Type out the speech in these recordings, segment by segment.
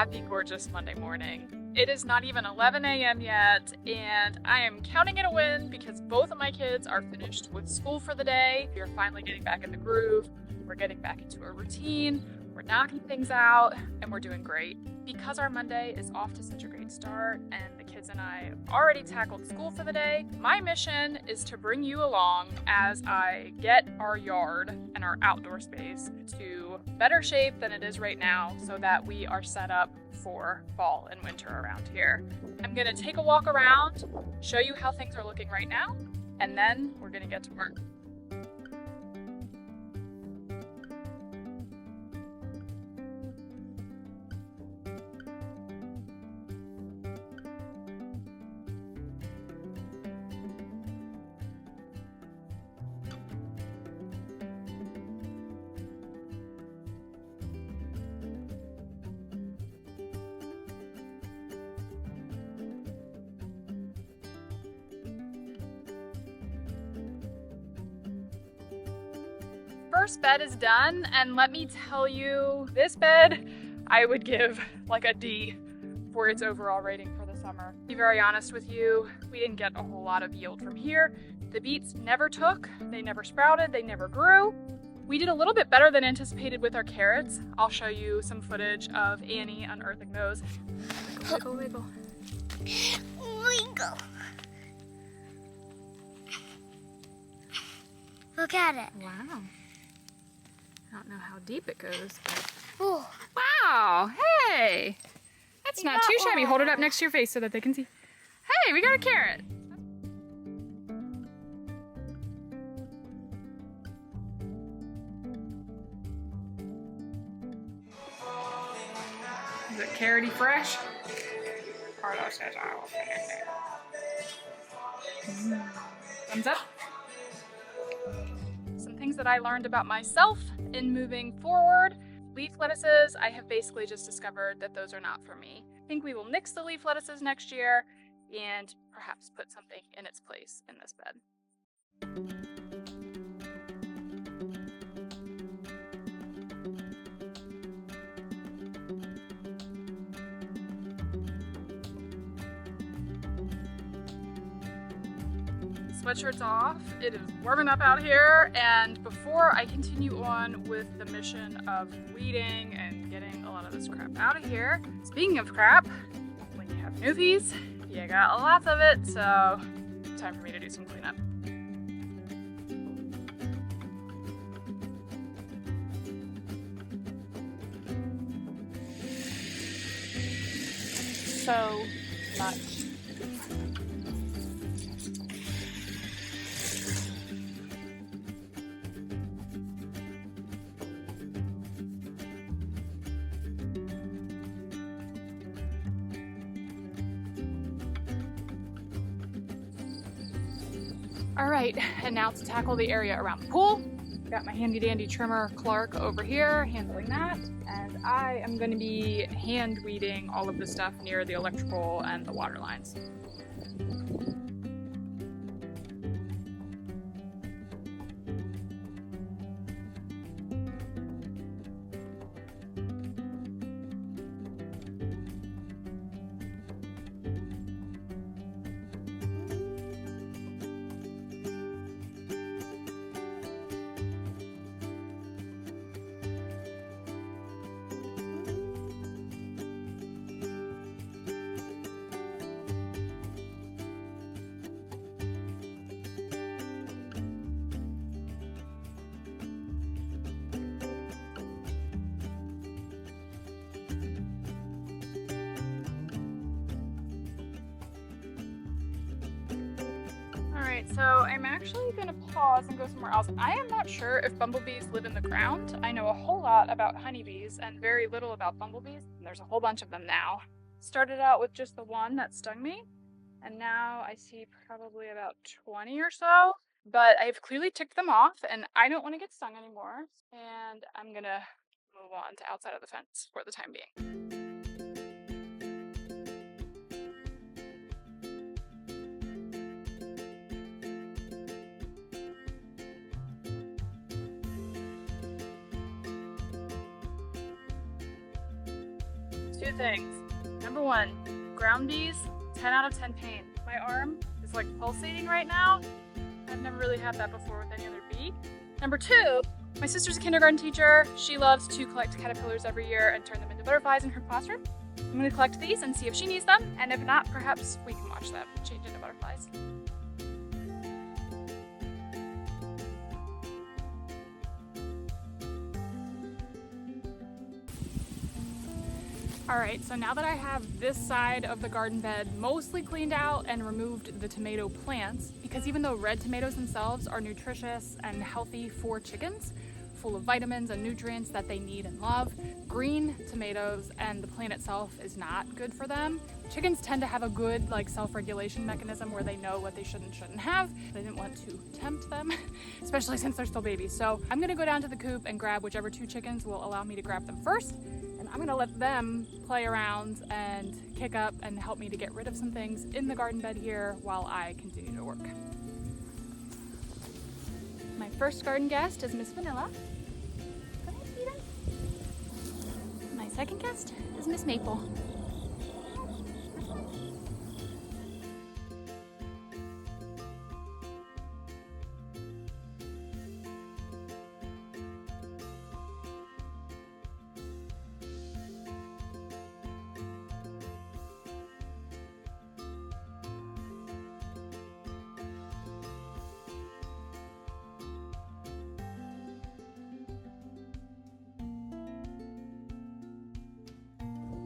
Happy gorgeous Monday morning. It is not even 11 a.m. yet, and I am counting it a win because both of my kids are finished with school for the day. We are finally getting back in the groove. We're getting back into a routine. We're knocking things out, and we're doing great. Because our Monday is off to such a great start, and the kids and I have already tackled school for the day, my mission is to bring you along as I get our yard and our outdoor space to better shape than it is right now so that we are set up for fall and winter around here. I'm gonna take a walk around, show you how things are looking right now, and then we're gonna get to work. First bed is done, and let me tell you, this bed I would give like a D for its overall rating for the summer. To be very honest with you, we didn't get a whole lot of yield from here. The beets never took, they never sprouted, they never grew. We did a little bit better than anticipated with our carrots. I'll show you some footage of Annie unearthing those. Wiggle, wiggle, wiggle. Wiggle. Look at it. Wow. I don't know how deep it goes, but... Oh. Wow, hey! That's not too shabby. Hold it up next to your face so that they can see. Hey, we got a carrot! Is it carroty fresh? Arlo says I will finish it. Thumbs up. Some things that I learned about myself in moving forward. Leaf lettuces, I have basically just discovered that those are not for me. I think we will nix the leaf lettuces next year and perhaps put something in its place in this bed. Sweatshirt's off. It is warming up out here, and before I continue on with the mission of weeding and getting a lot of this crap out of here, speaking of crap, when you have newbies, you got lots of it, so time for me to do some cleanup. So much. All right, and now to tackle the area around the pool. Got my handy dandy trimmer Clark over here handling that, and I am going to be hand weeding all of the stuff near the electrical and the water lines. Alright, so I'm actually going to pause and go somewhere else. I am not sure if bumblebees live in the ground. I know a whole lot about honeybees and very little about bumblebees. And there's a whole bunch of them now. Started out with just the one that stung me, and now I see probably about 20 or so. But I've clearly ticked them off, and I don't want to get stung anymore. And I'm going to move on to outside of the fence for the time being. 2 things. Number 1, ground bees, 10 out of 10 pain. My arm is like pulsating right now. I've never really had that before with any other bee. Number 2, my sister's a kindergarten teacher. She loves to collect caterpillars every year and turn them into butterflies in her classroom. I'm gonna collect these and see if she needs them, and if not, perhaps we can watch them change into butterflies. Alright, so now that I have this side of the garden bed mostly cleaned out and removed the tomato plants, because even though red tomatoes themselves are nutritious and healthy for chickens, full of vitamins and nutrients that they need and love, green tomatoes and the plant itself is not good for them. Chickens tend to have a good self-regulation mechanism where they know what they should and shouldn't have. I didn't want to tempt them, especially since they're still babies. So I'm gonna go down to the coop and grab whichever 2 chickens will allow me to grab them first. And I'm gonna let them play around and kick up and help me to get rid of some things in the garden bed here while I continue to work. My first garden guest is Miss Vanilla. Come here, Peter. My second guest is Miss Maple.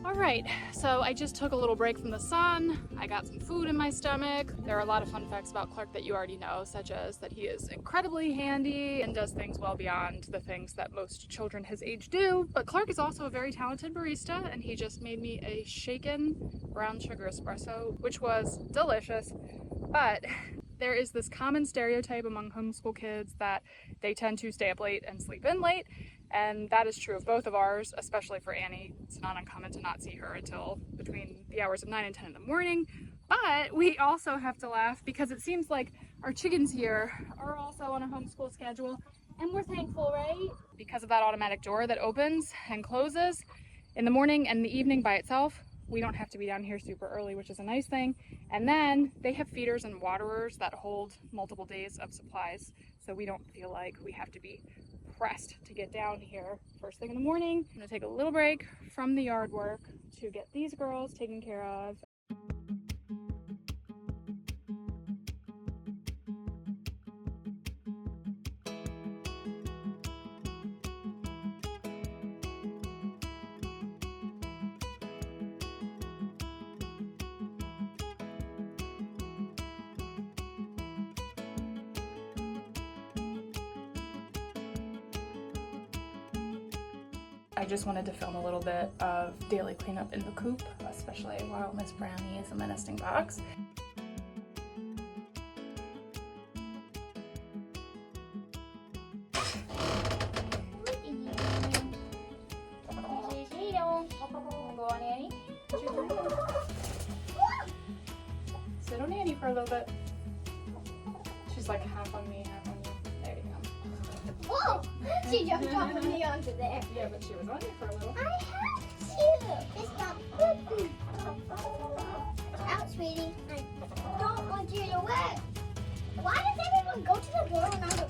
Alright, so I just took a little break from the sun. I got some food in my stomach. There are a lot of fun facts about Clark that you already know, such as that he is incredibly handy and does things well beyond the things that most children his age do. But Clark is also a very talented barista, and he just made me a shaken brown sugar espresso, which was delicious. But there is this common stereotype among homeschool kids that they tend to stay up late and sleep in late. And that is true of both of ours, especially for Annie. It's not uncommon to not see her until between the hours of 9 and 10 in the morning. But we also have to laugh because it seems like our chickens here are also on a homeschool schedule. And we're thankful, right? Because of that automatic door that opens and closes in the morning and the evening by itself, we don't have to be down here super early, which is a nice thing. And then they have feeders and waterers that hold multiple days of supplies. So we don't feel like we have to be pressed to get down here first thing in the morning. I'm gonna take a little break from the yard work to get these girls taken care of. I just wanted to film a little bit of daily cleanup in the coop, especially while Miss Brownie is in the nesting box. Sit on Annie for a little bit. She's like half on me, half on you. There you go. Whoa! She jumped off of me onto there. Yeah, but she was on you for a little. I have to. It's not poopy. Out, sweetie. I don't want you to wet. Why does everyone go to the door when I go?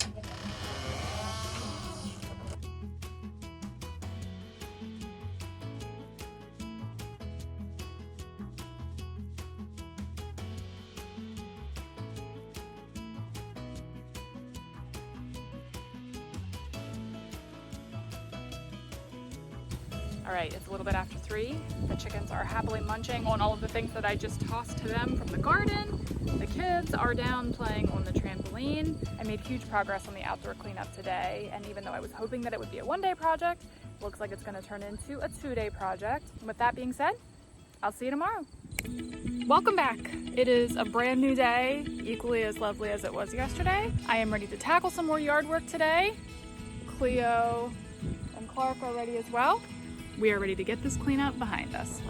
All right, it's a little bit after 3. The chickens are happily munching on all of the things that I just tossed to them from the garden. The kids are down playing on the trampoline. I made huge progress on the outdoor cleanup today, and even though I was hoping that it would be a 1-day project, looks like it's gonna turn into a 2-day project. And with that being said, I'll see you tomorrow. Welcome back. It is a brand new day, equally as lovely as it was yesterday. I am ready to tackle some more yard work today. Cleo and Clark are ready as well. We are ready to get this cleanup behind us.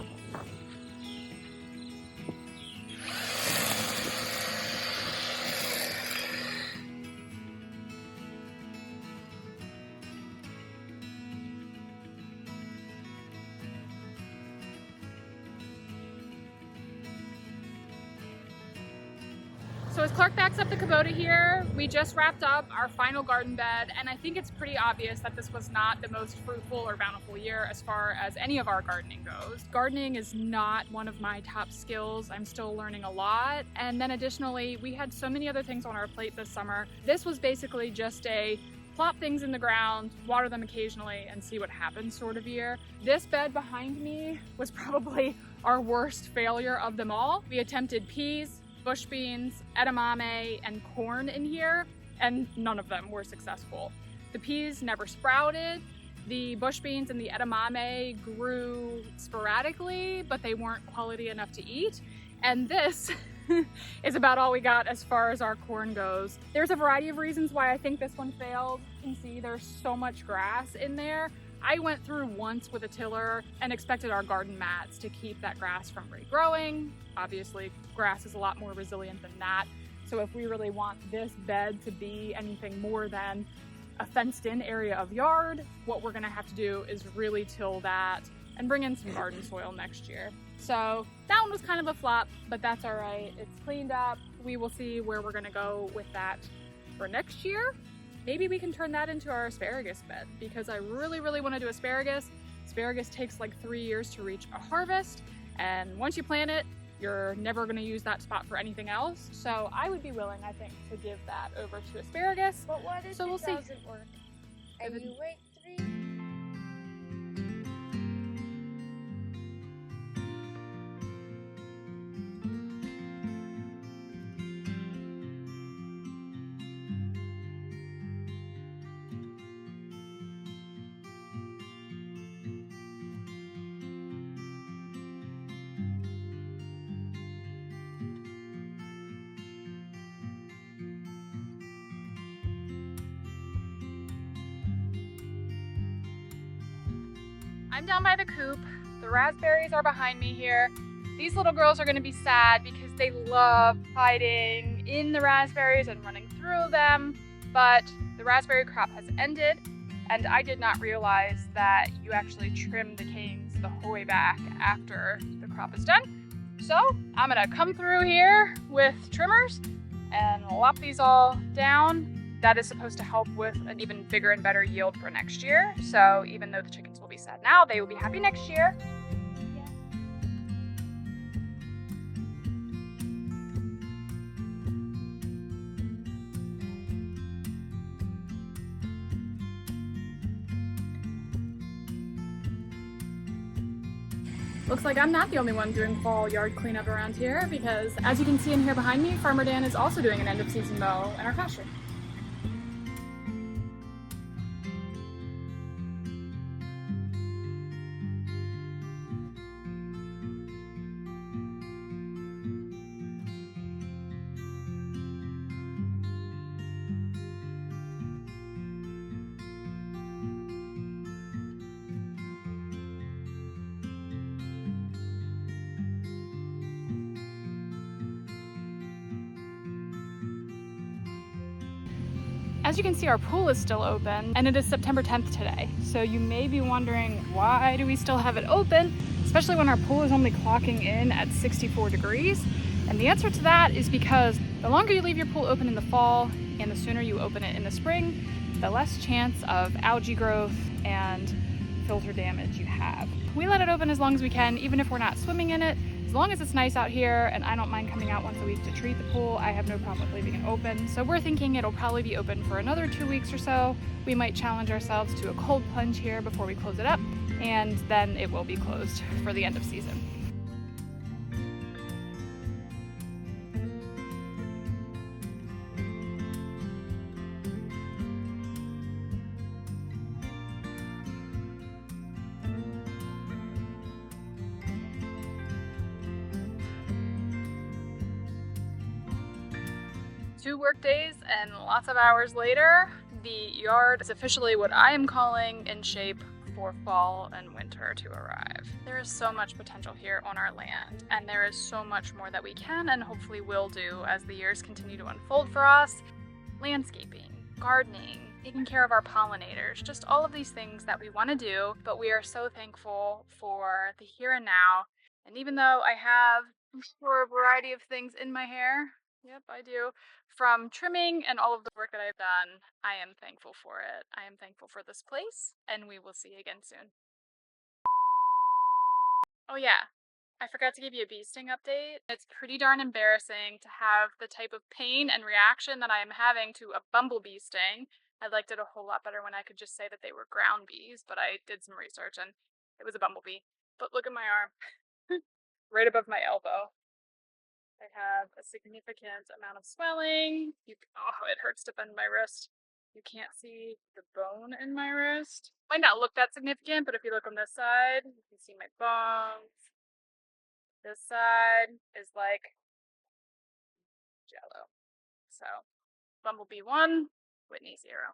So as Clark backs up the Kubota here, we just wrapped up our final garden bed, and I think it's pretty obvious that this was not the most fruitful or bountiful year as far as any of our gardening goes. Gardening is not one of my top skills. I'm still learning a lot. And then additionally, we had so many other things on our plate this summer. This was basically just a plop things in the ground, water them occasionally, and see what happens sort of year. This bed behind me was probably our worst failure of them all. We attempted peas, bush beans, edamame, and corn in here, and none of them were successful. The peas never sprouted. The bush beans and the edamame grew sporadically, but they weren't quality enough to eat. And this is about all we got as far as our corn goes. There's a variety of reasons why I think this one failed. You can see there's so much grass in there. I went through once with a tiller and expected our garden mats to keep that grass from regrowing. Obviously, grass is a lot more resilient than that. So if we really want this bed to be anything more than a fenced-in area of yard, what we're gonna have to do is really till that and bring in some garden soil next year. So that one was kind of a flop, but that's all right. It's cleaned up. We will see where we're gonna go with that for next year. Maybe we can turn that into our asparagus bed, because I really, really want to do asparagus. Asparagus takes like 3 years to reach a harvest, and once you plant it, you're never going to use that spot for anything else. So I would be willing, I think, to give that over to asparagus. But what if so we'll see. doesn't work? And you wait 3? I'm down by the coop. The raspberries are behind me here. These little girls are gonna be sad because they love hiding in the raspberries and running through them, but the raspberry crop has ended, and I did not realize that you actually trim the canes the whole way back after the crop is done. So I'm gonna come through here with trimmers and lop these all down. That is supposed to help with an even bigger and better yield for next year. So even though the chickens will be sad now, they will be happy next year. Looks like I'm not the only one doing fall yard cleanup around here, because as you can see in here behind me, Farmer Dan is also doing an end of season mow in our pasture. As you can see, our pool is still open, and it is September 10th today. So you may be wondering, why do we still have it open, especially when our pool is only clocking in at 64 degrees? And the answer to that is because the longer you leave your pool open in the fall and the sooner you open it in the spring, the less chance of algae growth and filter damage you have. We let it open as long as we can, even if we're not swimming in it. As long as it's nice out here and I don't mind coming out once a week to treat the pool, I have no problem with leaving it open. So we're thinking it'll probably be open for another 2 weeks or so. We might challenge ourselves to a cold plunge here before we close it up, and then it will be closed for the end of season. Two work days and lots of hours later, the yard is officially what I am calling in shape for fall and winter to arrive. There is so much potential here on our land, and there is so much more that we can and hopefully will do as the years continue to unfold for us. Landscaping, gardening, taking care of our pollinators, just all of these things that we want to do, but we are so thankful for the here and now. And even though I have, I'm sure, a variety of things in my hair, Yep, I do. From trimming and all of the work that I've done, I am thankful for it. I am thankful for this place, and we will see you again soon. Oh yeah, I forgot to give you a bee sting update. It's pretty darn embarrassing to have the type of pain and reaction that I am having to a bumblebee sting. I liked it a whole lot better when I could just say that they were ground bees, but I did some research and it was a bumblebee. But look at my arm, right above my elbow. I have a significant amount of swelling. Oh, it hurts to bend my wrist. You can't see the bone in my wrist. Might not look that significant, but if you look on this side, you can see my bones. This side is like jello. So, Bumblebee 1, Whitney 0.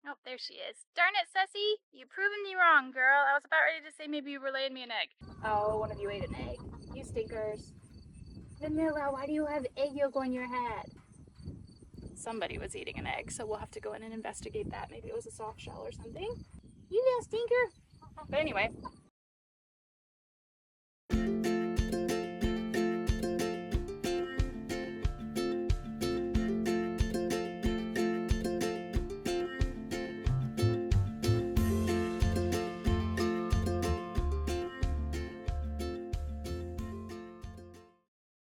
Oh, there she is. Darn it, Sussy. You proven me wrong, girl. I was about ready to say maybe you were laying me an egg. Oh, one of you ate an egg. You stinkers. Vanilla, why do you have egg yolk on your head? Somebody was eating an egg, so we'll have to go in and investigate that. Maybe it was a soft shell or something. You little stinker. But anyway,